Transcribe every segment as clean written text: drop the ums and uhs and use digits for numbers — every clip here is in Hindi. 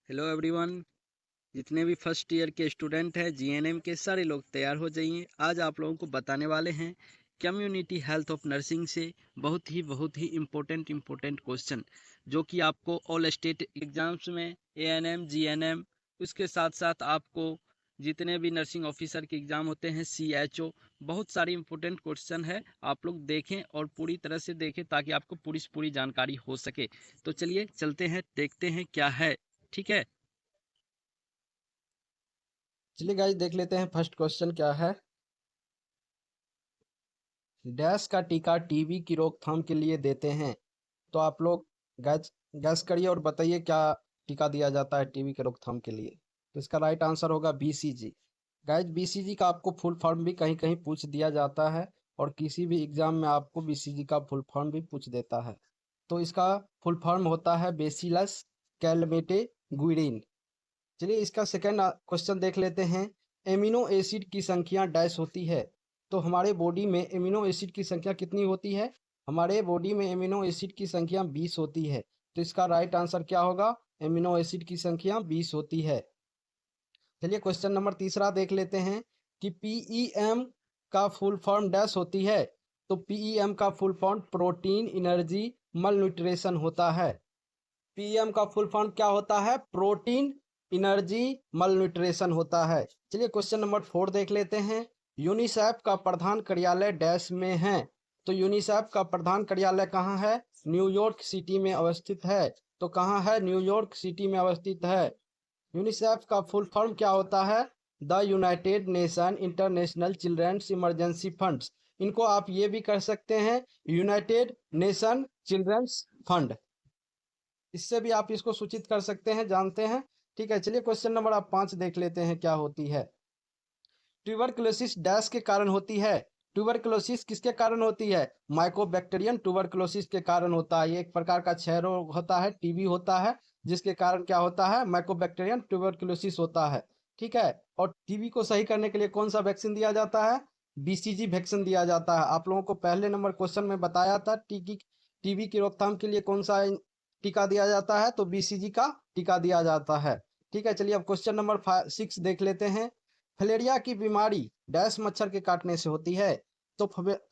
Hello everyone. जितने भी फर्स्ट ईयर के स्टूडेंट हैं जीएनएम के सारे लोग तैयार हो जाइए। आज आप लोगों को बताने वाले हैं कम्युनिटी हेल्थ ऑफ नर्सिंग से बहुत ही इम्पोर्टेंट क्वेश्चन, जो कि आपको ऑल स्टेट एग्जाम्स में एएनएम जीएनएम, उसके साथ साथ आपको जितने भी नर्सिंग ऑफिसर के एग्ज़ाम होते हैं सीएचओ, बहुत सारी इंपॉर्टेंट क्वेश्चन है। आप लोग देखें और पूरी तरह से देखें ताकि आपको पूरी से पूरी जानकारी हो सके। तो चलिए चलते हैं, देखते हैं क्या है। ठीक है। चलिए गाइस देख लेते हैं फर्स्ट क्वेश्चन क्या है। डैश का टीका टीबी की रोकथाम के लिए देते हैं। तो आप लोग गैस गैस करिए और बताइए क्या टीका दिया जाता है टीबी के रोकथाम के लिए। तो इसका राइट आंसर होगा बीसीजी। गाइस बीसीजी का आपको फुल फॉर्म भी कहीं कहीं पूछ दिया जाता है और किसी भी एग्जाम में आपको बीसीजी का फुल फॉर्म भी पूछ देता है। तो इसका फुल फॉर्म होता है बेसिलस कैलमेटे गुइरिन। चलिए इसका सेकंड क्वेश्चन देख लेते हैं। एमिनो एसिड की संख्या डैश होती है। तो हमारे बॉडी में एमिनो एसिड की संख्या कितनी होती है? हमारे बॉडी में एमिनो एसिड की संख्या 20 होती है। तो इसका राइट आंसर क्या होगा? एमिनो एसिड की संख्या 20 होती है। चलिए क्वेश्चन नंबर तीसरा देख लेते हैं कि पीईएम का फुल फॉर्म डैश होती है। तो पीईएम का फुल फॉर्म प्रोटीन एनर्जी मल होता है। पीएम का फुल फॉर्म क्या होता है? प्रोटीन एनर्जी मल होता है। चलिए क्वेश्चन नंबर 4 देख लेते हैं। यूनिसेफ का प्रधान कार्यालय डैश में है। तो यूनिसेफ का प्रधान कार्यालय कहाँ है? न्यूयॉर्क सिटी में अवस्थित है। तो कहाँ है? न्यूयॉर्क सिटी में अवस्थित है। यूनिसेफ का फुल फॉर्म क्या होता है? The United Nation International Children's Emergency Funds. इनको आप ये भी कर सकते हैं, यूनाइटेड नेशन चिल्ड्रंस फंड। इससे भी आप इसको सूचित कर सकते हैं, जानते हैं। ठीक है, चलिए क्वेश्चन नंबर आप 5 देख लेते हैं क्या होती है। ट्यूबरकुलोसिस डैश के कारण होती है। ट्यूबरकुलोसिस किसके कारण होती है? माइकोबैक्टीरियम ट्यूबरकुलोसिस के कारण होता है। ये एक प्रकार का क्षय रोग होता है, टीबी होता है, जिसके कारण क्या होता है? माइकोबैक्टीरियम ट्यूबरकुलोसिस होता है। ठीक है। और टीबी को सही करने के लिए कौन सा वैक्सीन दिया जाता है? बीसीजी वैक्सीन दिया जाता है। आप लोगों को पहले नंबर क्वेश्चन में बताया था टीबी की रोकथाम के लिए कौन सा टीका दिया जाता है? तो बीसीजी का टीका दिया जाता है। ठीक है, चलिए अब क्वेश्चन नंबर 6 देख लेते हैं। फलेरिया की बीमारी डैश मच्छर के काटने से होती है। तो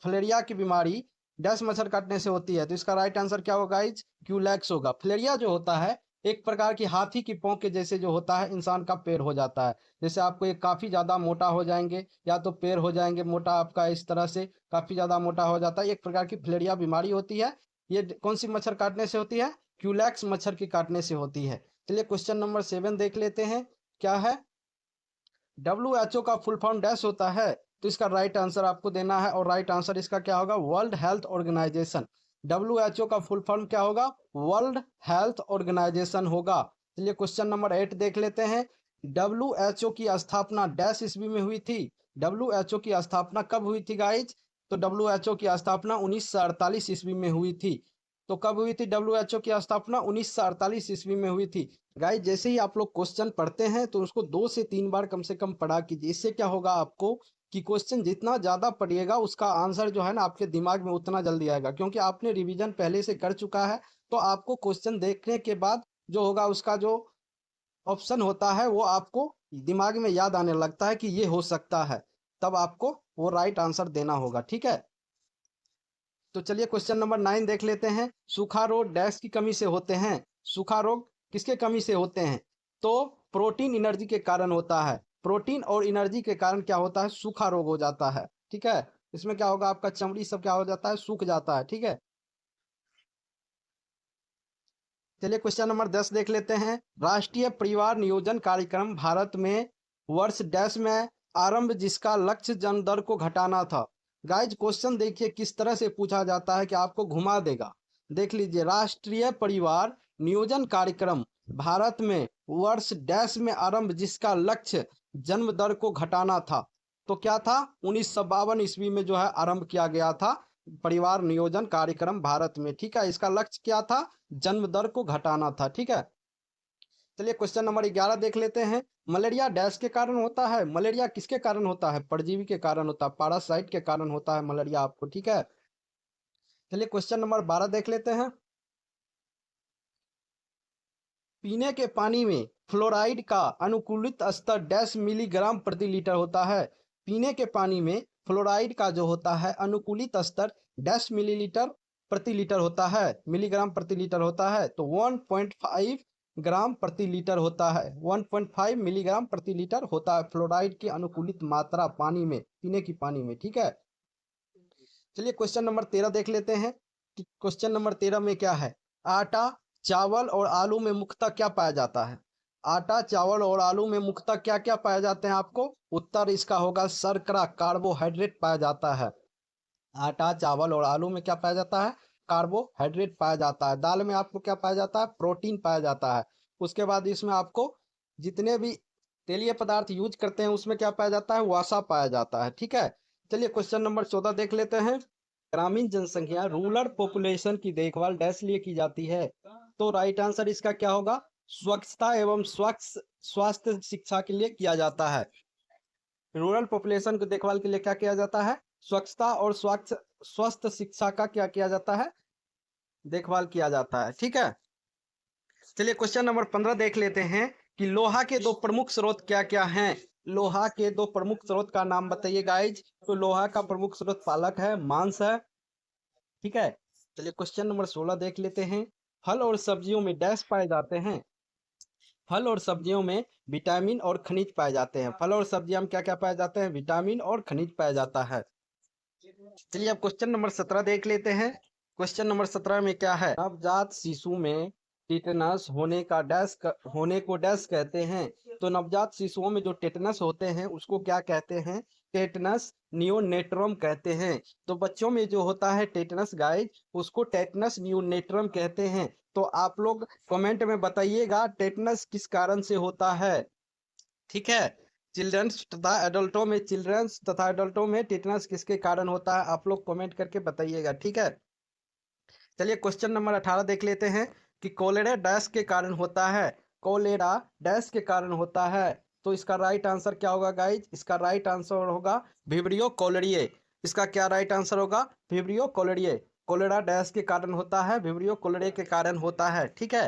फलेरिया की बीमारी डैश मच्छर काटने से होती है। तो इसका राइट आंसर क्या होगा गाइज? क्यूलैक्स होगा। फलेरिया जो होता है एक प्रकार की हाथी की पांव के जैसे जो होता है, इंसान का पैर हो जाता है। जैसे आपको एक काफी ज्यादा मोटा हो जाएंगे या तो पैर हो जाएंगे मोटा आपका, इस तरह से काफी ज्यादा मोटा हो जाता है। एक प्रकार की फलेरिया बीमारी होती है। ये कौन सी मच्छर काटने से होती है? क्यूलैक्स मच्छर के काटने से होती है। चलिए क्वेश्चन नंबर 7 देख लेते हैं क्या है। WHO का फुल फॉर्म डैश होता है। तो इसका राइट आंसर आपको देना है और राइट आंसर इसका क्या होगा? World Health Organization. WHO का फुल फॉर्म क्या होगा? वर्ल्ड हेल्थ ऑर्गेनाइजेशन होगा। चलिए क्वेश्चन नंबर 8 देख लेते हैं। WHO की स्थापना डैश ईस्वी में हुई थी। WHO की स्थापना कब हुई थी गाइज? तो WHO की स्थापना 1948 ईस्वी में हुई थी। तो कब हुई थी WHO की स्थापना? 1948 ईस्वी में हुई थी। गाइस जैसे ही आप लोग क्वेश्चन पढ़ते हैं तो उसको 2 से 3 बार कम से कम पढ़ा कीजिए। इससे क्या होगा आपको कि क्वेश्चन जितना ज़्यादा पढ़िएगा उसका आंसर जो है ना आपके दिमाग में उतना जल्दी आएगा, क्योंकि आपने रिवीजन पहले से कर चुका है। तो आपको क्वेश्चन देखने के बाद जो होगा उसका जो ऑप्शन होता है वो आपको दिमाग में याद आने लगता है कि ये हो सकता है, तब आपको वो राइट आंसर देना होगा। ठीक है, तो चलिए क्वेश्चन नंबर 9 देख लेते हैं। सूखा रोग डैश की कमी से होते हैं। सूखा रोग किसके कमी से होते हैं? तो प्रोटीन एनर्जी के कारण होता है। प्रोटीन और एनर्जी के कारण क्या होता है? सूखा रोग हो जाता है। ठीक है, इसमें क्या होगा? आपका चमड़ी सब क्या हो जाता है? सूख जाता है। ठीक है, चलिए क्वेश्चन नंबर 10 देख लेते हैं। राष्ट्रीय परिवार नियोजन कार्यक्रम भारत में वर्ष डैश में आरंभ, जिसका लक्ष्य जन्म दर को घटाना था। गाइज क्वेश्चन देखिए किस तरह से पूछा जाता है कि आपको घुमा देगा। देख लीजिए, राष्ट्रीय परिवार नियोजन कार्यक्रम भारत में वर्ष डैश में आरंभ, जिसका लक्ष्य जन्म दर को घटाना था। तो क्या था? 1952 ईस्वी में जो है आरंभ किया गया था परिवार नियोजन कार्यक्रम भारत में। ठीक है, इसका लक्ष्य क्या था? जन्म दर को घटाना था। ठीक है, चलिए क्वेश्चन नंबर 11 देख लेते हैं। मलेरिया डैश के कारण होता है। मलेरिया किसके कारण होता है? परजीवी के कारण होता है, पैरासाइट के कारण होता है मलेरिया आपको। ठीक है, चलिए क्वेश्चन नंबर 12 देख लेते हैं। पीने के पानी में फ्लोराइड का अनुकूलित स्तर डैश मिलीग्राम प्रति लीटर होता है। पीने के पानी में फ्लोराइड का जो होता है अनुकूलित स्तर डैश मिलीलीटर प्रति लीटर होता है, मिलीग्राम प्रति लीटर होता है। तो 1.5 ग्राम प्रति लीटर होता है, 1.5 मिलीग्राम प्रति लीटर होता है फ्लोराइड की अनुकूलित मात्रा पानी में, पीने की पानी में। ठीक है, चलिए क्वेश्चन नंबर 13 देख लेते हैं कि क्वेश्चन नंबर 13 में क्या है। आटा, चावल और आलू में मुख्यतः क्या पाया जाता है? आटा, चावल और आलू में मुख्यतः क्या क्या पाए जाते हैं आपको? उत्तर इसका होगा शर्करा, कार्बोहाइड्रेट पाया जाता है। आटा, चावल और आलू में क्या पाया जाता है? कार्बोहाइड्रेट पाया जाता है। दाल में आपको क्या पाया जाता है? प्रोटीन पाया जाता है। उसके बाद इसमें आपको जितने भी तेलीय पदार्थ यूज करते हैं उसमें क्या पाया जाता है? वसा पाया जाता है। ठीक है, चलिए क्वेश्चन नंबर 14 देख लेते हैं। ग्रामीण जनसंख्या रूरल पॉपुलेशन की देखभाल डैश लिए की जाती है? तो राइट आंसर इसका क्या होगा? स्वच्छता एवं स्वच्छ स्वास्थ्य शिक्षा के लिए किया जाता है। रूरल पॉपुलेशन को देखभाल के लिए क्या किया जाता है? स्वच्छता और स्वस्थ शिक्षा का क्या किया जाता है? देखभाल किया जाता है। ठीक है, चलिए क्वेश्चन नंबर 15 देख लेते हैं कि लोहा के दो प्रमुख स्रोत क्या क्या हैं? लोहा के दो प्रमुख स्रोत का नाम बताइए गाइज। तो लोहा का प्रमुख स्रोत पालक है, मांस है। ठीक है, चलिए क्वेश्चन नंबर 16 देख लेते हैं। फल और सब्जियों में डैश पाए जाते हैं? फल और सब्जियों में विटामिन और खनिज पाए जाते हैं। फल और सब्जियों में क्या क्या पाए जाते हैं? विटामिन और खनिज पाया जाता है। चलिए अब क्वेश्चन नंबर 17 देख लेते हैं। क्वेश्चन नंबर 17 में क्या है? नवजात शिशु में टेटनस होने को डैश कहते हैं? तो नवजात शिशुओं में जो टेटनस होते हैं उसको क्या कहते हैं? टेटनस नियोनेट्रम कहते हैं। तो बच्चों में जो होता है टेटनस गाइज, उसको टेटनस नियोनेट्रम कहते हैं। तो आप लोग कमेंट में बताइएगा टेटनस किस कारण से होता है। ठीक है, चिल्ड्रंस तथा एडल्टों में टेटनस किसके कारण होता है? आप लोग कमेंट करके बताइएगा। ठीक है, चलिए क्वेश्चन नंबर 18 देख लेते हैं कि कोलेरा डैश के कारण होता है? कोलेरा डैश के कारण होता है? तो इसका राइट आंसर क्या होगा गाइज? इसका राइट आंसर होगा विब्रियो कोलेरिये। इसका क्या राइट आंसर होगा? विब्रियो कोलेरिये। कोलेरा डैश के कारण होता है? विब्रियो कोलेरिये के कारण होता है। ठीक है,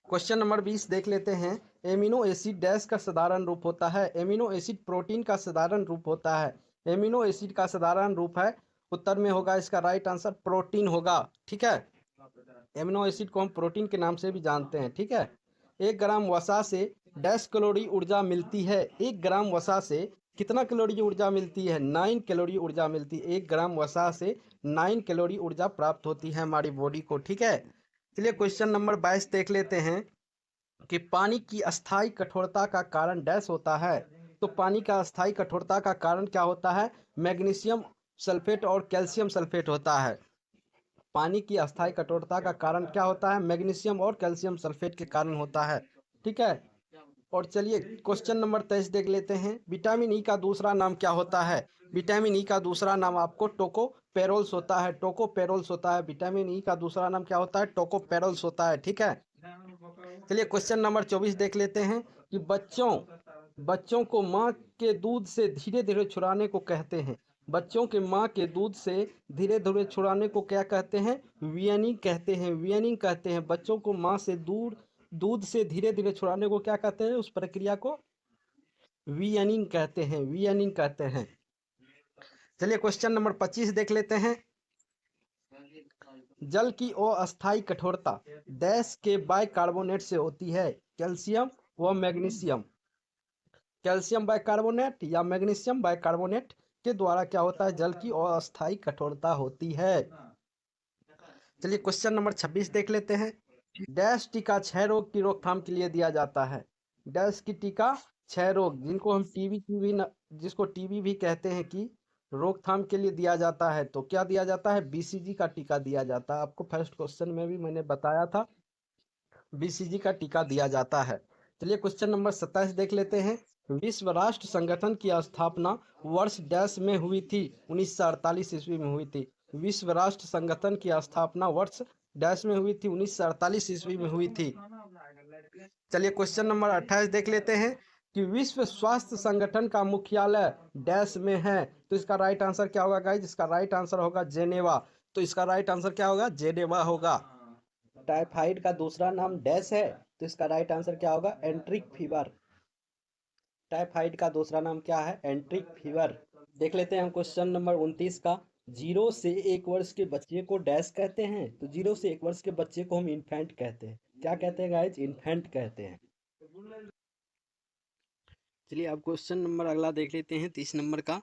क्वेश्चन नंबर 20 देख लेते हैं। एमिनो एसिड डैश का साधारण रूप होता है? एमिनो एसिड प्रोटीन का साधारण रूप होता है। एमिनो एसिड का साधारण रूप है, उत्तर में होगा इसका राइट आंसर प्रोटीन होगा। ठीक है, एमिनो एसिड को हम प्रोटीन के नाम से भी जानते हैं। ठीक है, 1 ग्राम वसा से डैश कैलोरी ऊर्जा मिलती है? 1 ग्राम वसा से कितना कैलोरी ऊर्जा मिलती है? 9 कैलोरी ऊर्जा मिलती है। 1 ग्राम वसा से 9 कैलोरी ऊर्जा प्राप्त होती है हमारी बॉडी को। ठीक है, चलिए क्वेश्चन नंबर 22 देख लेते हैं कि पानी की अस्थायी कठोरता का कारण डैश होता है? तो पानी का अस्थायी कठोरता का कारण क्या होता है? मैग्नीशियम सल्फेट और कैल्शियम सल्फेट होता है। पानी की अस्थायी कठोरता का कारण क्या होता है? मैग्नीशियम और कैल्शियम सल्फेट के कारण होता है। ठीक है, और चलिए क्वेश्चन नंबर 23 देख लेते हैं। विटामिन ई का दूसरा नाम क्या होता है? विटामिन ई का दूसरा नाम आपको टोकोपेरोल्स होता है। टोकोपेरोल्स होता है। विटामिन ई का दूसरा नाम क्या होता है? टोकोपेरोल्स होता है। ठीक है, चलिए क्वेश्चन नंबर 24 देख लेते हैं कि बच्चों को माँ के दूध से धीरे धीरे छुड़ाने को कहते हैं? बच्चों के माँ के दूध से धीरे धीरे छुड़ाने को क्या कहते हैं? वीनिंग कहते हैं। वीनिंग कहते हैं। बच्चों को माँ से दूध से धीरे धीरे छुड़ाने को क्या कहते हैं? उस प्रक्रिया को वीनिंग कहते हैं। वीनिंग कहते हैं। चलिए क्वेश्चन नंबर 25 देख लेते हैं। जल की अस्थायी कठोरता डैश के बाइकार्बोनेट से होती है? कैल्शियम व मैग्नीशियम। कैल्शियम बाइकार्बोनेट या मैग्नीशियम बाइकार्बोनेट के द्वारा क्या होता है? जल की अस्थायी कठोरता होती है। चलिए क्वेश्चन नंबर 26 देख लेते हैं। डैश टीका क्षय रोग की रोकथाम के लिए दिया जाता है? डैश की टीका क्षय रोग, जिसको टीबी भी कहते हैं, कि रोकथाम के लिए दिया जाता है? तो क्या दिया जाता है? बीसीजी का टीका दिया जाता है। आपको फर्स्ट क्वेश्चन में भी मैंने बताया था, बीसीजी का टीका दिया जाता है। चलिए क्वेश्चन नंबर 27 देख लेते हैं। विश्व राष्ट्र संगठन की स्थापना वर्ष डैश में हुई थी? 1948 ईस्वी में हुई थी। विश्व राष्ट्र संगठन की स्थापना वर्ष डैश में हुई थी? 1948 ईस्वी में हुई थी। चलिए क्वेश्चन नंबर 28 देख लेते हैं कि विश्व स्वास्थ्य संगठन का मुख्यालय डैश में है? तो इसका राइट आंसर क्या होगा गाइज? इसका राइट आंसर होगा जेनेवा। तो इसका राइट आंसर क्या होगा? जेनेवा होगा। टाइफाइड का दूसरा नाम डैश है? तो इसका राइट आंसर क्या होगा? एंट्रिक फीवर। टाइफाइड का दूसरा नाम क्या है? एंट्रिक फीवर। देख लेते हैं हम क्वेश्चन नंबर 29 का। 0 से 1 वर्ष के बच्चे को डैश कहते हैं। तो 0 से 1 वर्ष के बच्चे को हम इन्फेंट कहते हैं। क्या कहते हैं गाइज? इन्फेंट कहते हैं। चलिए अब क्वेश्चन नंबर अगला देख लेते हैं 30 नंबर का।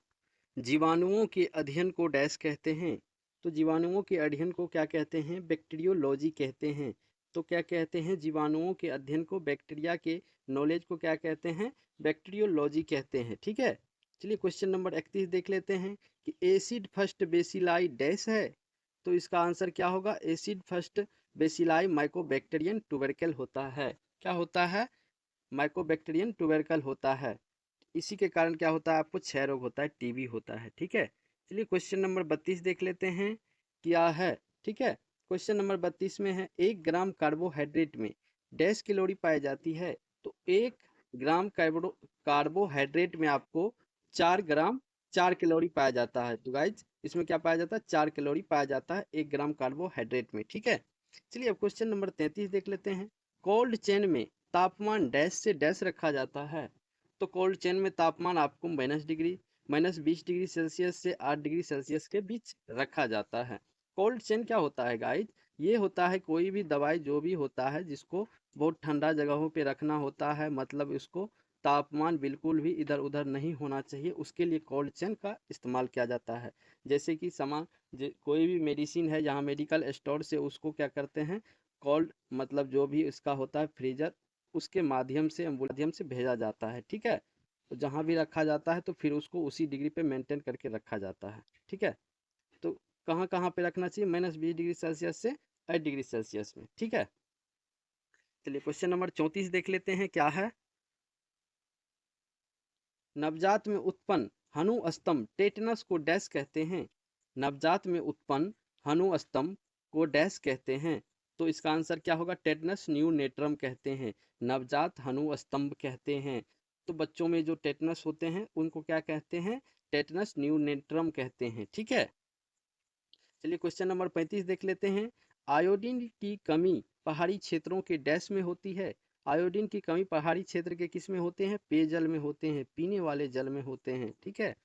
जीवाणुओं के अध्ययन को डैश कहते हैं। तो जीवाणुओं के अध्ययन को क्या कहते हैं? बैक्टीरियोलॉजी कहते हैं। तो क्या कहते हैं? जीवाणुओं के अध्ययन को, बैक्टीरिया के नॉलेज को क्या कहते हैं? बैक्टीरियोलॉजी कहते हैं। ठीक है। चलिए क्वेश्चन नंबर 31 देख लेते हैं कि एसिड फर्स्ट बेसिलाई डैश है। तो इसका आंसर क्या होगा? एसिड फर्स्ट बेसिलाई माइकोबैक्टीरियन ट्यूबरकल होता है। क्या होता है? माइकोबैक्टीरियन ट्यूबरकल होता है। इसी के कारण क्या होता है? आपको क्षय रोग होता है, टीबी होता है। ठीक है। चलिए क्वेश्चन नंबर 32 देख लेते हैं क्या है। ठीक है। क्वेश्चन नंबर 32 में है 1 ग्राम कार्बोहाइड्रेट में डैश कैलोरी पाई जाती है। तो 1 ग्राम कार्बोहाइड्रेट में आपको 4 ग्राम 4 कैलोरी पाया जाता है। तो गाइज इसमें क्या पाया जाता है? 4 कैलोरी पाया जाता है 1 ग्राम कार्बोहाइड्रेट में। ठीक है। चलिए अब क्वेश्चन नंबर 33 देख लेते हैं। कोल्ड चेन में तापमान डैश से डैश रखा जाता है। तो कोल्ड चेन में तापमान आपको -20 डिग्री सेल्सियस से 8 डिग्री सेल्सियस के बीच रखा जाता है। कोल्ड चेन क्या होता है गाइज? ये होता है कोई भी दवाई जो भी होता है जिसको बहुत ठंडा जगहों पे रखना होता है, मतलब इसको तापमान बिल्कुल भी इधर उधर नहीं होना चाहिए, उसके लिए कोल्ड चेन का इस्तेमाल किया जाता है। जैसे कि सामान कोई भी मेडिसिन है जहाँ मेडिकल स्टोर से उसको क्या करते हैं? कोल्ड मतलब जो भी इसका होता है फ्रीजर, उसके माध्यम से भेजा जाता है। ठीक है। तो जहाँ भी रखा जाता है तो फिर उसको उसी डिग्री पे मेंटेन करके रखा जाता है। ठीक है। तो कहाँ कहाँ पे रखना चाहिए? -20 डिग्री सेल्सियस से 8 डिग्री सेल्सियस में। ठीक है। चलिए क्वेश्चन नंबर 34 देख लेते हैं क्या है। नवजात में उत्पन्न हनु टेटनस को डैश कहते हैं। नवजात में उत्पन्न हनु को डैश कहते हैं। तो इसका आंसर क्या होगा? टेटनस न्यूनेट्रम कहते हैं। नवजात हनु कहते हैं। तो बच्चों में जो टेटनस होते हैं उनको क्या कहते हैं? टेटनस न्यूनेट्रम कहते हैं। ठीक है। चलिए क्वेश्चन नंबर 35 देख लेते हैं। आयोडीन की कमी पहाड़ी क्षेत्रों के डैश में होती है। आयोडीन की कमी पहाड़ी क्षेत्र के किस में होते हैं? पेयजल में होते हैं, पीने वाले जल में होते हैं। ठीक है।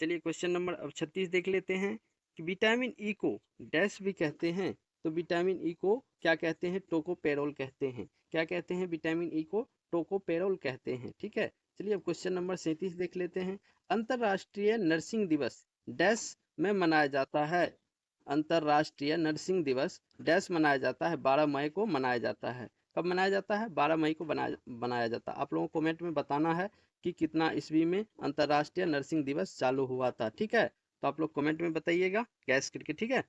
चलिए क्वेश्चन नंबर अब 36 देख लेते हैं कि विटामिन ई को डैश भी कहते हैं। तो विटामिन ई को क्या कहते हैं? टोकोपेरोल कहते हैं। क्या कहते हैं? विटामिन ई को टोकोपेरोल कहते हैं। ठीक है। चलिए अब क्वेश्चन नंबर 37 देख लेते हैं। अंतर्राष्ट्रीय नर्सिंग दिवस डैश में मनाया जाता है। अंतर्राष्ट्रीय नर्सिंग दिवस डैश मनाया जाता है। 12 मई को मनाया जाता है। कब मनाया जाता है? 12 मई को बनाया जाता है। आप लोगों को कमेंट में बताना है कि कितना ईस्वी में अंतर्राष्ट्रीय नर्सिंग दिवस चालू हुआ था। ठीक है। तो आप लोग कमेंट में बताइएगा गैस करके। ठीक है।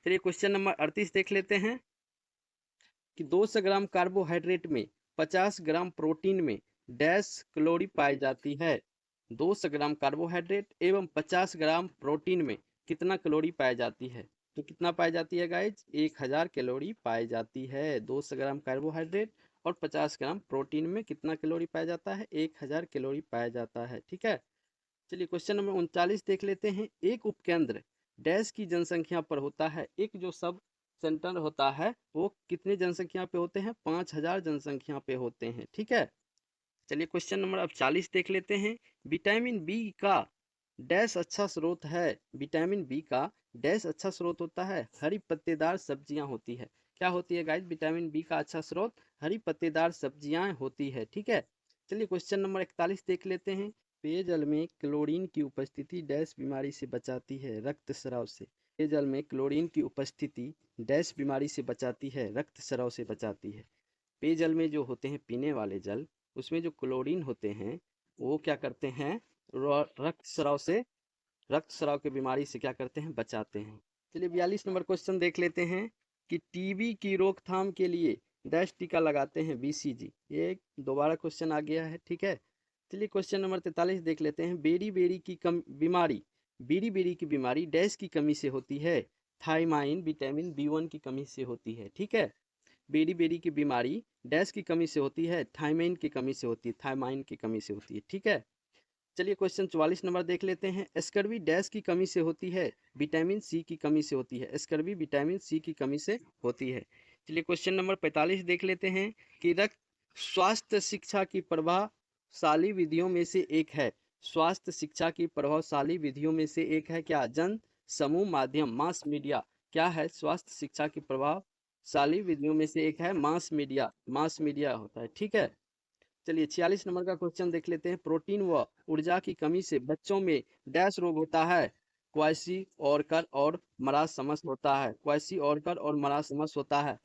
चलिए क्वेश्चन नंबर 38 देख लेते हैं कि 200 ग्राम कार्बोहाइड्रेट में 50 ग्राम प्रोटीन में डैश कैलोरी पाई जाती है। 200 ग्राम कार्बोहाइड्रेट एवं 50 ग्राम प्रोटीन में कितना कैलोरी पाई जाती है? तो कितना पाई जाती है गाइज? 1000 कैलोरी पाई जाती है। 200 ग्राम कार्बोहाइड्रेट और 50 ग्राम प्रोटीन में कितना कैलोरी पाया जाता है? 1000 कैलोरी पाया जाता है। ठीक है। चलिए क्वेश्चन नंबर 39 देख लेते हैं। एक उपकेंद्र डैश की जनसंख्या पर होता है। एक जो सब सेंटर होता है वो कितनी जनसंख्या पे होते हैं? 5000 जनसंख्या पे होते हैं। ठीक है। चलिए क्वेश्चन नंबर अब 40 देख लेते हैं। विटामिन बी का डैश अच्छा स्रोत है। विटामिन बी का डैश अच्छा स्रोत होता है। हरी पत्तेदार सब्जियां होती है। क्या होती है गाइस? विटामिन बी का अच्छा स्रोत हरी पत्तेदार सब्जियां होती है। ठीक है। चलिए क्वेश्चन नंबर 41 देख लेते हैं। पेयजल में क्लोरीन की उपस्थिति डैश बीमारी से बचाती है। रक्त स्राव से। पेयजल में क्लोरीन की उपस्थिति डैश बीमारी से बचाती है। रक्त स्राव से बचाती है। पेयजल में जो होते हैं पीने वाले जल, उसमें जो क्लोरीन होते हैं वो क्या करते हैं? रक्त स्राव की बीमारी से क्या करते हैं? बचाते हैं। चलिए 42 नंबर क्वेश्चन देख लेते हैं कि टीबी की रोकथाम के लिए डैश टीका लगाते हैं। बीसीजी। ये दोबारा क्वेश्चन आ गया है। ठीक है। चलिए क्वेश्चन नंबर 43 देख लेते हैं। बेरी बेरी की बीमारी डैश की कमी से होती है। थाइमाइन विटामिन B1 की कमी से होती है। ठीक है। बेरी बेरी की बीमारी डैश की कमी से होती है। थाइमाइन की कमी से होती है। थाइमाइन की कमी से होती है। ठीक है। चलिए क्वेश्चन 44 नंबर देख लेते हैं। स्कर्वी डैश की कमी से होती है। विटामिन सी की कमी से होती है। स्कर्वी विटामिन सी की कमी से होती है। चलिए क्वेश्चन नंबर 45 देख लेते हैं कि रक्त स्वास्थ्य शिक्षा की प्रभावशाली विधियों में से एक है। स्वास्थ्य शिक्षा की प्रभावशाली विधियों में से एक है क्या? जन समूह माध्यम, मास मीडिया। क्या है स्वास्थ्य शिक्षा की प्रभावशाली विधियों में से एक है मास मीडिया। मास मीडिया होता है, ठीक है। चलिए 46 नंबर का क्वेश्चन देख लेते हैं। प्रोटीन व ऊर्जा की कमी से बच्चों में डैश रोग होता है। क्वासी ऑर्कर और मरासमस होता है। क्वासी ऑर्कर और मरासमस होता है।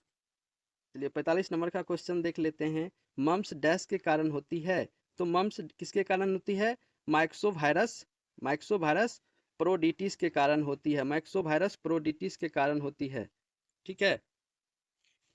चलिए 45 नंबर का क्वेश्चन देख लेते हैं। मम्स डैश के कारण होती है। तो मम्स किसके कारण होती है? माइक्सोवायरस प्रोडिटिस के कारण होती है। माइक्सोवायरस प्रोडिटिस के कारण होती है, ठीक है।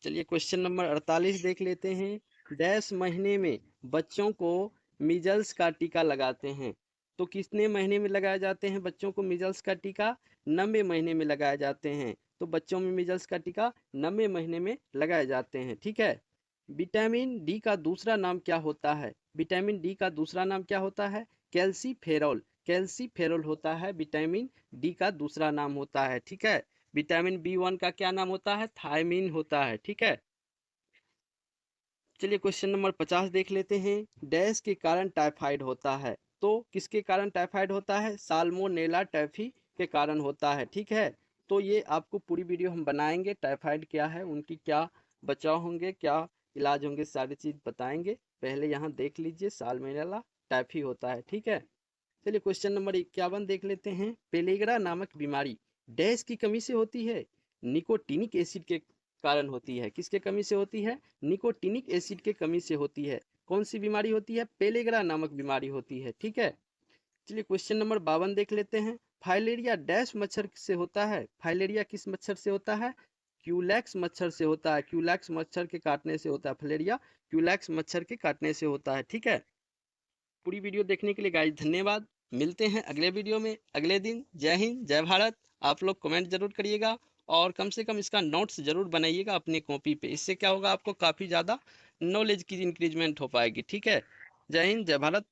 चलिए क्वेश्चन नंबर 48 देख लेते हैं। डैश महीने में बच्चों को मीजल्स का टीका लगाते हैं। तो कितने महीने में लगाए जाते हैं बच्चों को मीजल्स का टीका? 90 महीने में लगाए जाते हैं। तो बच्चों में मीजल्स का टीका 90 महीने में लगाए जाते हैं, ठीक है। विटामिन डी का दूसरा नाम क्या होता है? विटामिन डी का दूसरा नाम क्या होता है? कैल्सीफेरॉल। कैल्सीफेरॉल होता है विटामिन डी का दूसरा नाम होता है, ठीक है। विटामिन बी1 का क्या नाम होता है? थायमीन होता है, ठीक है। चलिए क्वेश्चन नंबर 50 देख लेते हैं। डैश के कारण टाइफाइड होता है। तो किसके कारण टाइफाइड होता है? साल्मोनेला टाइफी के कारण होता है, ठीक है। तो ये आपको पूरी वीडियो हम बनाएंगे, टाइफाइड क्या है, उनकी क्या बचाव होंगे, क्या इलाज होंगे, सारी चीज बताएंगे। पहले यहाँ देख लीजिए, साल्मोनेला टाइफी होता है, ठीक है। चलिए क्वेश्चन नंबर 51 देख लेते हैं। पेलेग्रा नामक बीमारी डैश की कमी से होती है। निकोटिनिक एसिड के कारण होती है। किसके कमी से होती है? निकोटिनिक एसिड के कमी से होती है। कौन सी बीमारी होती है? पेलेग्रा नामक बीमारी होती है, ठीक है। चलिए क्वेश्चन नंबर 52 देख लेते हैं। फाइलेरिया डैश मच्छर से होता है। फाइलेरिया किस मच्छर से होता है? क्यूलैक्स मच्छर से होता है। क्यूलैक्स मच्छर के काटने से होता है। फाइलेरिया क्यूलैक्स मच्छर के काटने से होता है, ठीक है। पूरी वीडियो देखने के लिए गाइस धन्यवाद। मिलते हैं अगले वीडियो में अगले दिन। जय हिंद, जय भारत। आप लोग कमेंट जरूर करिएगा और कम से कम इसका नोट्स जरूर बनाइएगा अपने कॉपी पे। इससे क्या होगा, आपको काफ़ी ज़्यादा नॉलेज की इंक्रीजमेंट हो पाएगी, ठीक है। जय हिंद, जय भारत।